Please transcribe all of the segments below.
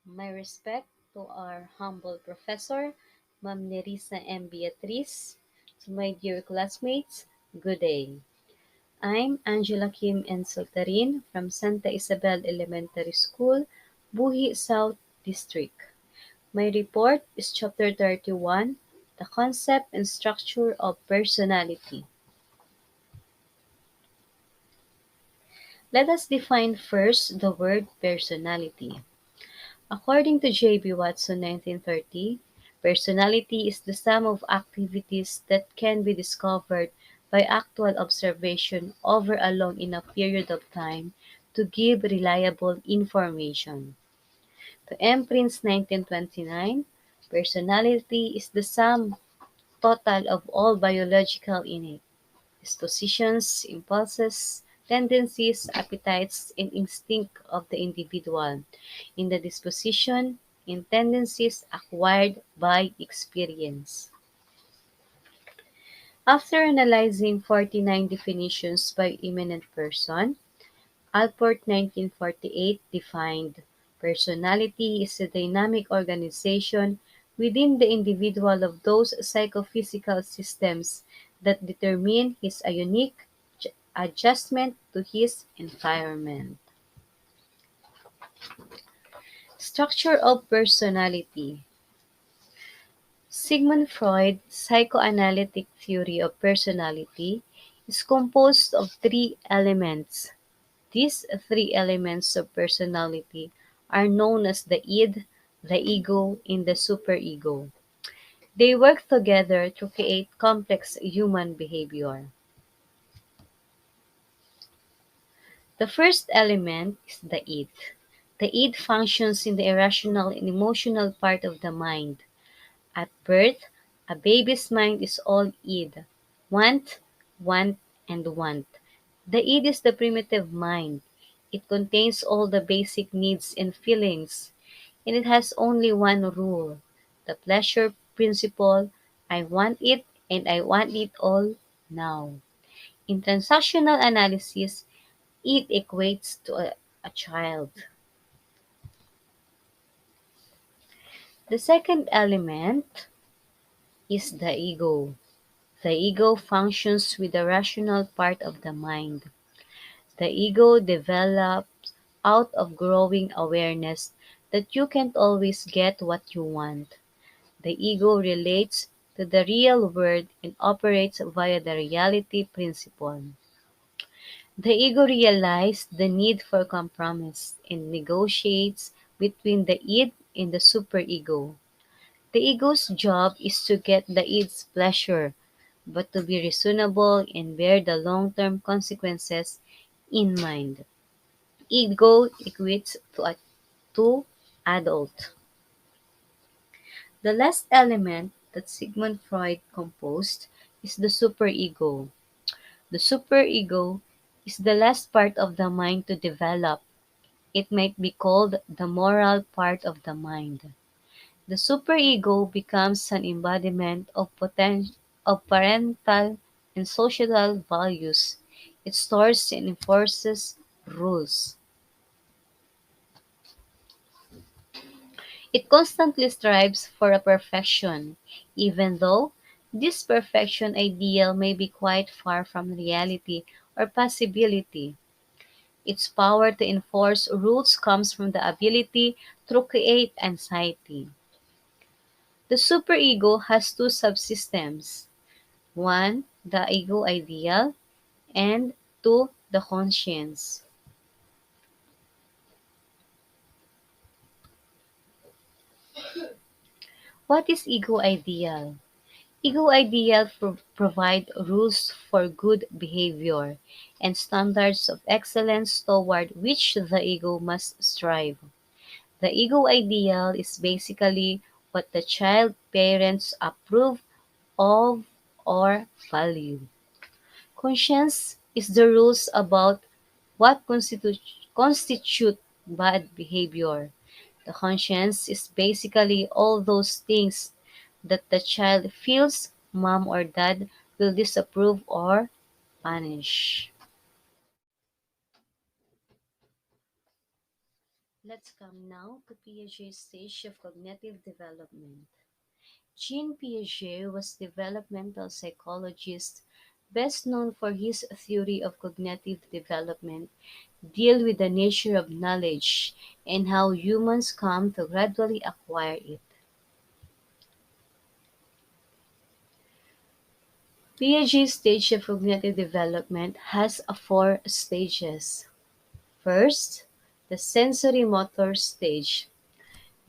My respect to our humble professor, Ma'am Nerissa M. Beatriz, to my dear classmates, good day. I'm Angela Kim Ensaltarin from Santa Isabel Elementary School, Buhi South District. My report is Chapter 31, The Concept and Structure of Personality. Let us define first the word personality. According to J.B. Watson 1930, personality is the sum of activities that can be discovered by actual observation over a long enough period of time to give reliable information. To M. Prince 1929, personality is the sum total of all biological innate dispositions, impulses, tendencies, appetites, and instinct of the individual, in the disposition and tendencies acquired by experience. After analyzing 49 definitions by eminent person, Alport 1948 defined personality is a dynamic organization within the individual of those psychophysical systems that determine his a unique adjustment to his environment. Structure of personality. Sigmund Freud's psychoanalytic theory of personality is composed of three elements. These three elements of personality are known as the id, the ego, and the superego. They work together to create complex human behavior. The first element is the id. The id functions in the irrational and emotional part of the mind. At birth, a baby's mind is all id. Want, want, and want. The id is the primitive mind. It contains all the basic needs and feelings, and it has only one rule, the pleasure principle: I want it and I want it all now. In transactional analysis, it equates to a child. The second element is the ego. The ego functions with the rational part of the mind. The ego develops out of growing awareness that you can't always get what you want. The ego relates to the real world and operates via the reality principle. The ego realizes the need for compromise and negotiates between the id and the superego. The ego's job is to get the id's pleasure, but to be reasonable and bear the long-term consequences in mind. Ego equates to adult. The last element that Sigmund Freud composed is the superego. The superego is the last part of the mind to develop. It might be called the moral part of the mind. The superego becomes an embodiment of parental and societal values. It stores and enforces rules. It constantly strives for a perfection, even though this perfection ideal may be quite far from reality or possibility. Its power to enforce rules comes from the ability to create anxiety. The superego has two subsystems: one, the ego ideal, and two, the conscience. What is ego ideal? Ego ideal provide rules for good behavior and standards of excellence toward which the ego must strive. The ego ideal is basically what the child parents approve of or value. Conscience is the rules about what constitute bad behavior. The conscience is basically all those things that the child feels mom or dad will disapprove or punish. Let's come now to Piaget's stage of cognitive development. Jean Piaget was a developmental psychologist best known for his theory of cognitive development, deal with the nature of knowledge and how humans come to gradually acquire it. Piaget's stage of cognitive development has four stages. First, the sensory motor stage.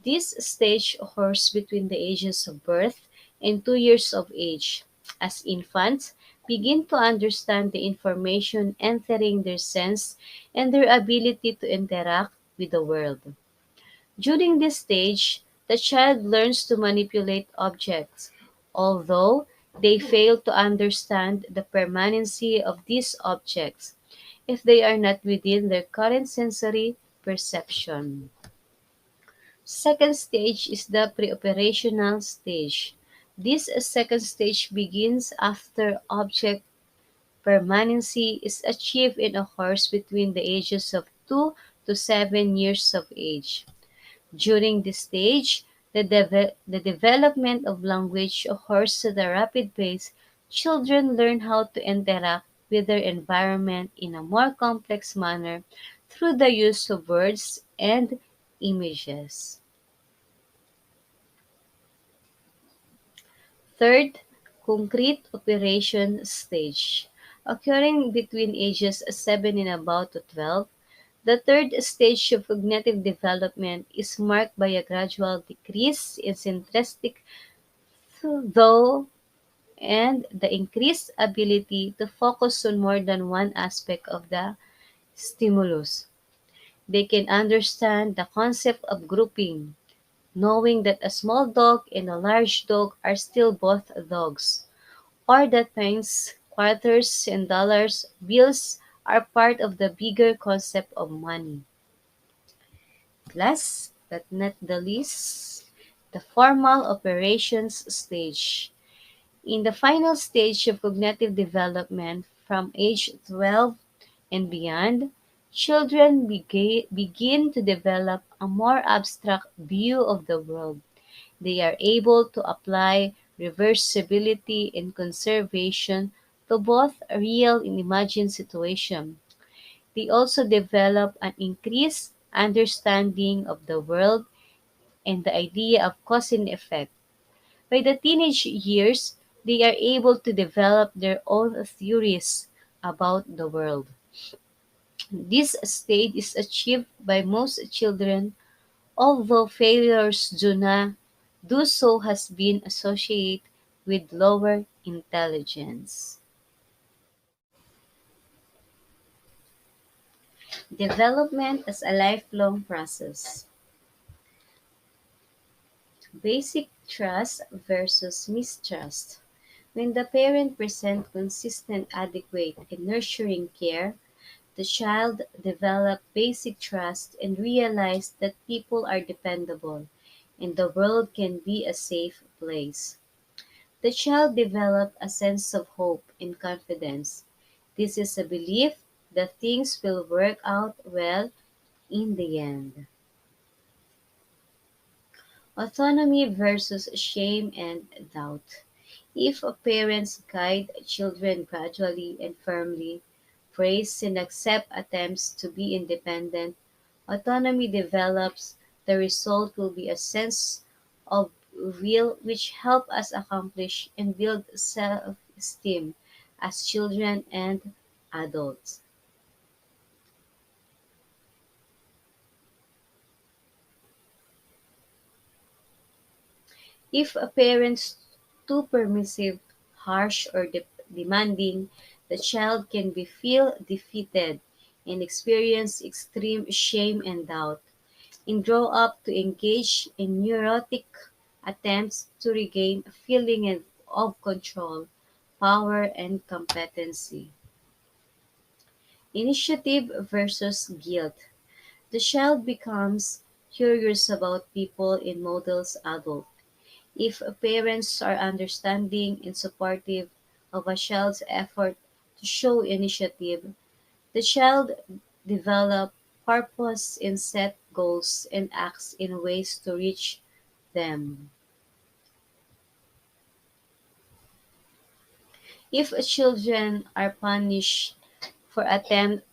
This stage occurs between the ages of birth and 2 years of age, as infants begin to understand the information entering their sense and their ability to interact with the world. During this stage, the child learns to manipulate objects, although they fail to understand the permanency of these objects if they are not within their current sensory perception. Second stage is the preoperational stage. This second stage begins after object permanency is achieved and occurs between the ages of 2 to 7 years of age. During this stage, the development of language occurs at a rapid pace. Children learn how to interact with their environment in a more complex manner through the use of words and images. Third, concrete operation stage. Occurring between ages 7 and about to 12, the third stage of cognitive development is marked by a gradual decrease in syntestic though and the increased ability to focus on more than one aspect of the stimulus. They can understand the concept of grouping, knowing that a small dog and a large dog are still both dogs, or that pence, quarters, and dollars bills are part of the bigger concept of money. Last but not the least, the formal operations stage. In the final stage of cognitive development from age 12 and beyond, children begin to develop a more abstract view of the world. They are able to apply reversibility and conservation to both real and imagined situations. They also develop an increased understanding of the world and the idea of cause and effect. By the teenage years, they are able to develop their own theories about the world. This stage is achieved by most children, although failures do so has been associated with lower intelligence. Development as a lifelong process. Basic trust versus mistrust. When the parent presents consistent, adequate, and nurturing care, the child develops basic trust and realizes that people are dependable and the world can be a safe place. The child develops a sense of hope and confidence. This is a belief that things will work out well in the end. Autonomy versus shame and doubt. If parents guide children gradually and firmly, praise and accept attempts to be independent, autonomy develops, the result will be a sense of will which help us accomplish and build self-esteem as children and adults. If a parent's too permissive, harsh, or demanding, the child can be feel defeated and experience extreme shame and doubt, and grow up to engage in neurotic attempts to regain a feeling of control, power, and competency. Initiative versus guilt. The child becomes curious about people and models adult. If parents are understanding and supportive of a child's effort to show initiative, the child develop purpose and set goals and acts in ways to reach them. If children are punished for attempt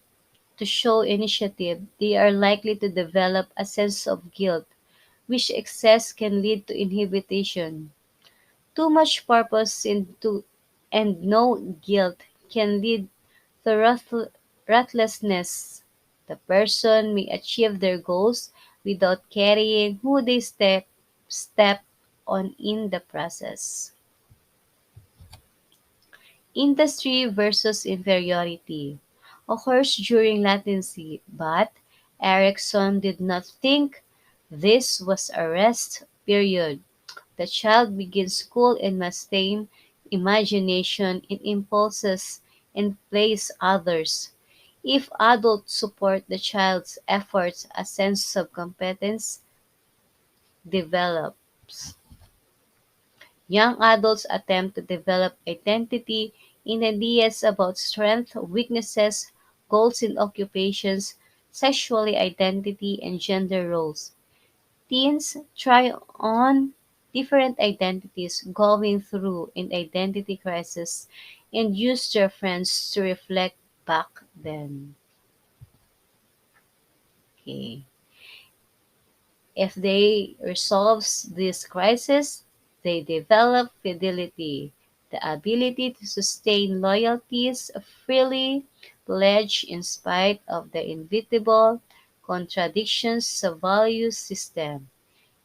to show initiative, they are likely to develop a sense of guilt, which excess can lead to inhibition. Too much purpose and no guilt can lead to restlessness. The person may achieve their goals without carrying who they step on in the process. Industry versus inferiority occurs during latency, but Erickson did not think this was a rest period. The child begins school and must tame imagination and impulses and place others. If adults support the child's efforts, a sense of competence develops. Young adults attempt to develop identity in ideas about strengths, weaknesses, goals and occupations, sexuality identity, and gender roles. Teens try on different identities, going through an identity crisis, and use their friends to reflect back then. Okay. If they resolves this crisis, they develop fidelity, the ability to sustain loyalties freely pledged in spite of the inevitable contradictions of value system.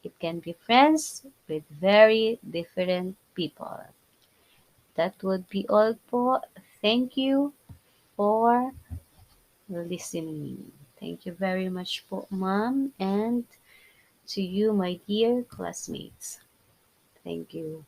It can be friends with very different people. That would be all po. Thank you for listening. Thank you very much po, ma'am, and to you, my dear classmates. Thank you.